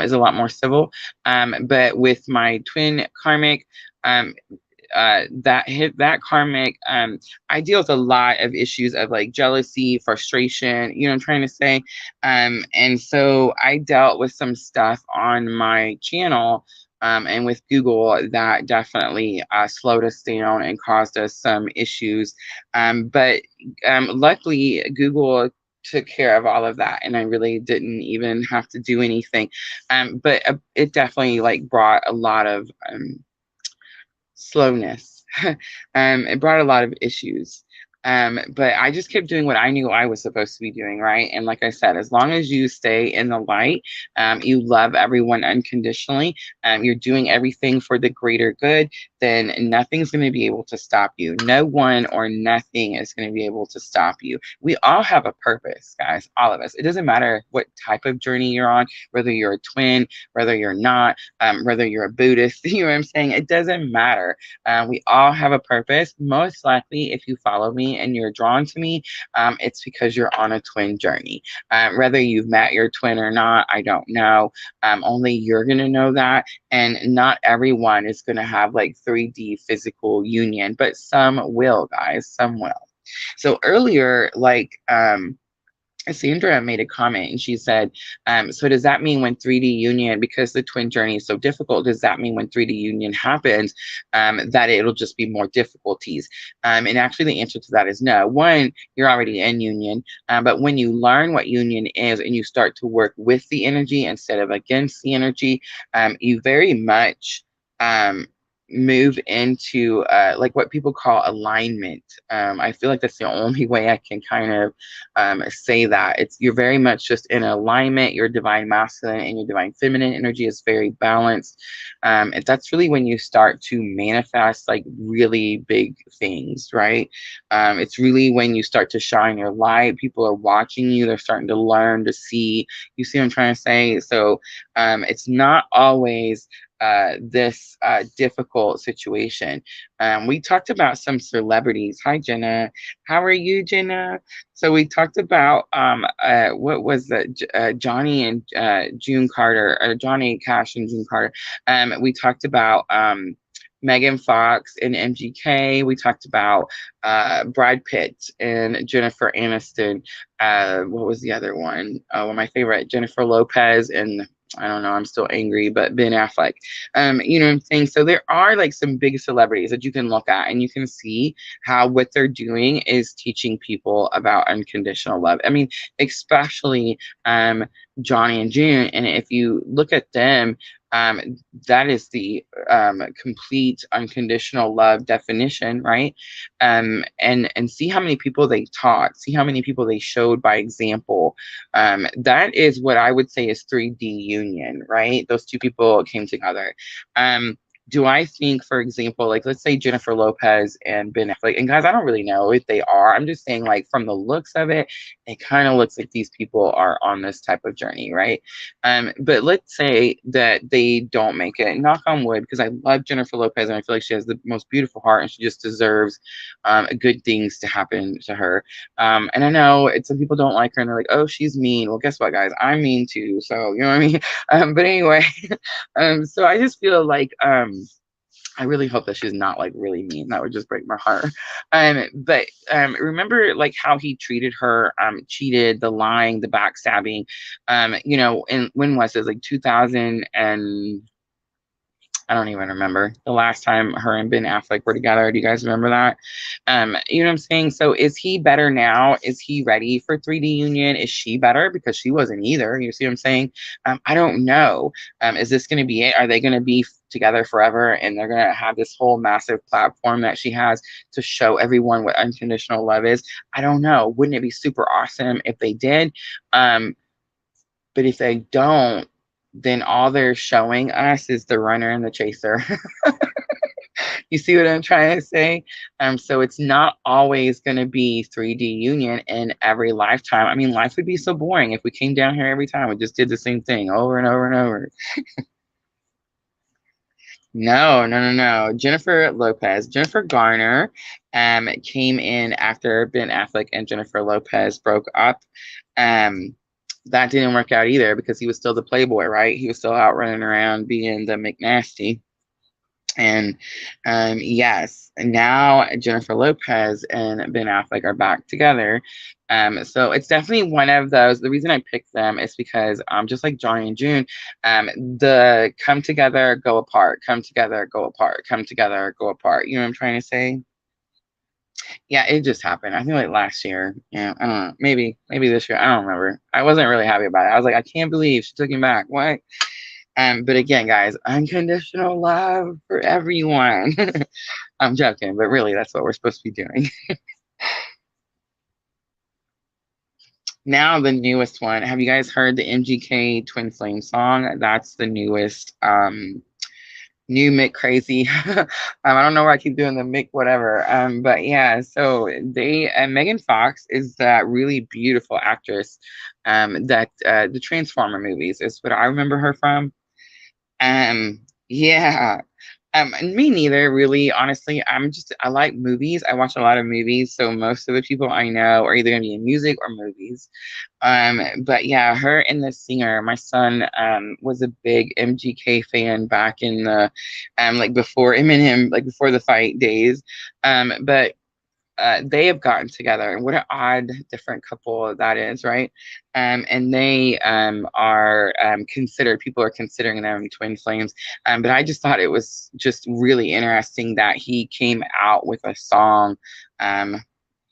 S1: is a lot more civil. But with my twin karmic, um, that karmic, I deal with a lot of issues of like jealousy, frustration, I'm trying to say. And so I dealt with some stuff on my channel, and with Google that definitely slowed us down and caused us some issues. But luckily Google took care of all of that, and I really didn't even have to do anything. But it definitely like brought a lot of slowness. It brought a lot of issues. But I just kept doing what I knew I was supposed to be doing, right? And like I said, as long as you stay in the light, you love everyone unconditionally, you're doing everything for the greater good, then nothing's going to be able to stop you. No one or nothing is going to be able to stop you. We all have a purpose, guys, all of us. It doesn't matter what type of journey you're on, whether you're a twin, whether you're not, whether you're a Buddhist, you know what I'm saying? It doesn't matter. We all have a purpose. Most likely, if you follow me and you're drawn to me, it's because you're on a twin journey. Whether you've met your twin or not, I don't know. Only you're going to know that. And not everyone is going to have like 3D physical union, but some will, guys. Some will. So earlier, like, Sandra made a comment and she said, so does that mean when 3D union, because the twin journey is so difficult, does that mean when 3D union happens, that it'll just be more difficulties? And actually the answer to that is no. One, you're already in union, but when you learn what union is and you start to work with the energy instead of against the energy, you very much um, move into like what people call alignment. I feel like that's the only way I can kind of say that. It's you're very much just in alignment. Your divine masculine and your divine feminine energy is very balanced. And that's really when you start to manifest like really big things, right? It's really when you start to shine your light. People are watching you. They're starting to learn to see. You see what I'm trying to say? So it's not always this difficult situation. We talked about some celebrities. Hi, Jenna. How are you, Jenna? So we talked about what was that? Johnny and June Carter, or Johnny Cash and June Carter. We talked about Megan Fox and MGK. We talked about Brad Pitt and Jennifer Aniston. What was the other one? Oh, my favorite, Jennifer Lopez and I don't know, I'm still angry, but Ben Affleck. You know what I'm saying? So there are like some big celebrities that you can look at and you can see how what they're doing is teaching people about unconditional love. I mean, especially Johnny and June. And if you look at them, um, that is the complete unconditional love definition, right? And see how many people they taught, see how many people they showed by example. That is what I would say is 3D union, right? Those two people came together. Do I think, for example, like let's say Jennifer Lopez and Ben Affleck, and guys, I don't really know if they are. I'm just saying, like from the looks of it, it kind of looks like these people are on this type of journey, right? But let's say that they don't make it. Knock on wood, because I love Jennifer Lopez and I feel like she has the most beautiful heart and she just deserves good things to happen to her. And I know some people don't like her and they're like, oh, she's mean. Well, guess what, guys? I'm mean too. So, you know what I mean? But anyway, so I just feel like I really hope that she's not like really mean. That would just break my heart. But remember like how he treated her, cheated, the lying, the backstabbing, you know, and when was it? Like 2000 and I don't even remember the last time her and Ben Affleck were together. Do you guys remember that? You know what I'm saying? So is he better now? Is he ready for 3D union? Is she better? Because she wasn't either. You see what I'm saying? I don't know. Is this going to be it? Are they going to be together forever and they're going to have this whole massive platform that she has to show everyone what unconditional love is? I don't know. Wouldn't it be super awesome if they did? But if they don't, then all they're showing us is the runner and the chaser. You see what I'm trying to say? So it's not always going to be 3D union in every lifetime. I mean, life would be so boring if we came down here every time. We just did the same thing over and over and over. No, no, no, no. Jennifer Lopez, Jennifer Garner, came in after Ben Affleck and Jennifer Lopez broke up. Um, that didn't work out either because he was still the playboy, right? He was still out running around being the McNasty. And yes, now Jennifer Lopez and Ben Affleck are back together. So it's definitely one of those. The reason I picked them is because just like Johnny and June, the come together, go apart, come together, go apart, come together, go apart. You know what I'm trying to say? Yeah, it just happened. I think like last year. Yeah, I don't know. Maybe this year. I don't remember. I wasn't really happy about it. I was like, I can't believe she took him back. What? But again, guys, unconditional love for everyone. I'm joking, but really, that's what we're supposed to be doing. Now, the newest one. Have you guys heard the MGK Twin Flame song? That's the newest new Mick crazy. I don't know why I keep doing the Mick whatever. But yeah, so they Megan Fox is that really beautiful actress that the Transformer movies is what I remember her from. Yeah. Me neither, really. Honestly, I like movies. I watch a lot of movies, so most of the people I know are either gonna be in music or movies. But yeah, her and the singer, my son was a big MGK fan back in the like before Eminem, like before the fight days. But they have gotten together, and what an odd different couple that is, right? And they are considered, people are considering them twin flames. But I just thought it was just really interesting that he came out with a song, um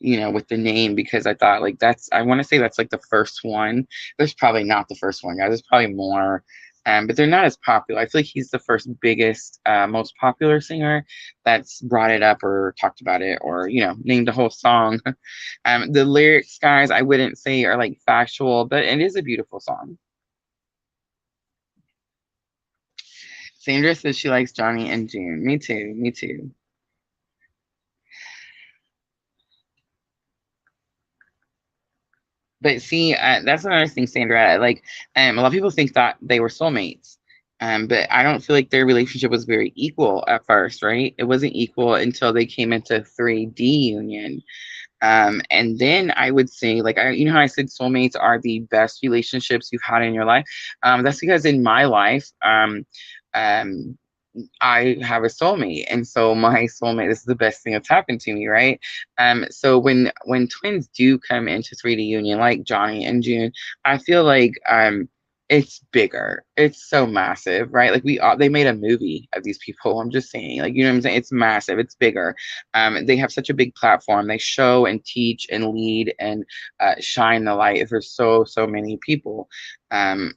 S1: with the name, because I thought, like, that's, I want to say that's like the first one. There's probably not the first one, guys. There's probably more. But they're not as popular. I feel like he's the first biggest, most popular singer that's brought it up or talked about it, or named a whole song. The lyrics, guys, I wouldn't say are like factual, but it is a beautiful song. Sandra says she likes Johnny and June. Me too. Me too. But see, that's another thing, Sandra. Like, a lot of people think that they were soulmates. But I don't feel like their relationship was very equal at first, right? It wasn't equal until they came into 3D union. And then I would say, like, how I said soulmates are the best relationships you've had in your life. That's because in my life, um, I have a soulmate, and so my soulmate, this is the best thing that's happened to me, right? So when twins do come into 3D union, like Johnny and June, I feel like it's bigger. It's so massive, right? Like, they made a movie of these people. I'm just saying, like, you know what I'm saying? It's massive. It's bigger. They have such a big platform. They show and teach and lead and shine the light for so many people.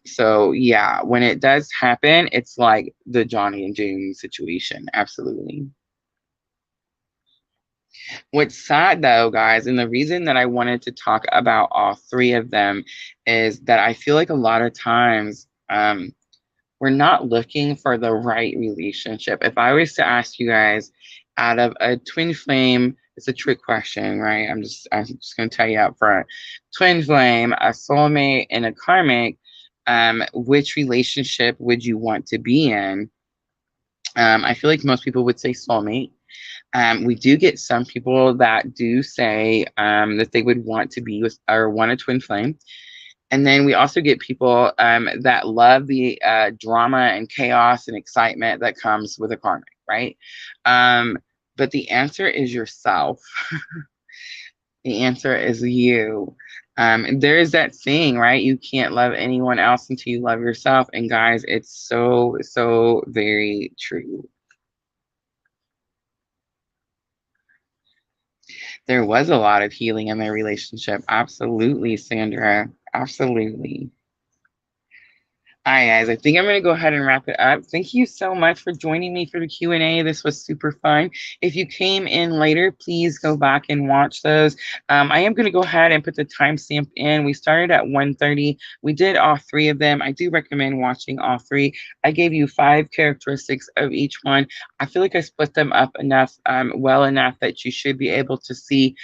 S1: So yeah, when it does happen, it's like the Johnny and June situation. Absolutely. What's sad though, guys, and the reason that I wanted to talk about all three of them is that I feel like a lot of times, we're not looking for the right relationship. If I was to ask you guys, out of a twin flame, it's a trick question, right? I'm just gonna tell you up front. Twin flame, a soulmate, and a karmic, which relationship would you want to be in? I feel like most people would say soulmate. We do get some people that do say that they would want to be with or want a twin flame. And then we also get people that love the drama and chaos and excitement that comes with a karmic, right? Um, but the answer is yourself. The answer is you. And there is that saying, right? You can't love anyone else until you love yourself. And guys, it's so very true. There was a lot of healing in their relationship. Absolutely, Sandra. Absolutely. All right, guys, I think I'm going to go ahead and wrap it up. Thank you so much for joining me for the Q&A. This was super fun. If you came in later, please go back and watch those. I am going to go ahead and put the timestamp in. We started at 1:30. We did all three of them. I do recommend watching all three. I gave you 5 characteristics of each one. I feel like I split them up enough, well enough that you should be able to see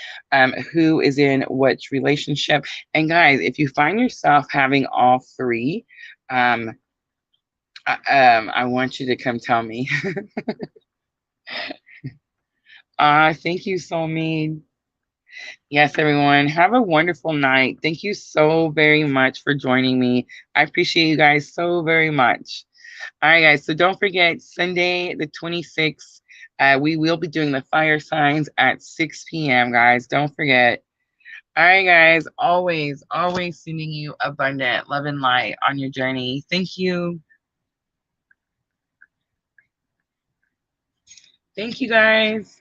S1: who is in which relationship. And guys, if you find yourself having all three, um, I want you to come tell me. Thank you, Soulmate. Yes, everyone. Have a wonderful night. Thank you so very much for joining me. I appreciate you guys so very much. All right, guys. So don't forget, Sunday, the 26th, we will be doing the fire signs at 6 p.m., guys. Don't forget. All right, guys. Always sending you abundant love and light on your journey. Thank you. Thank you, guys.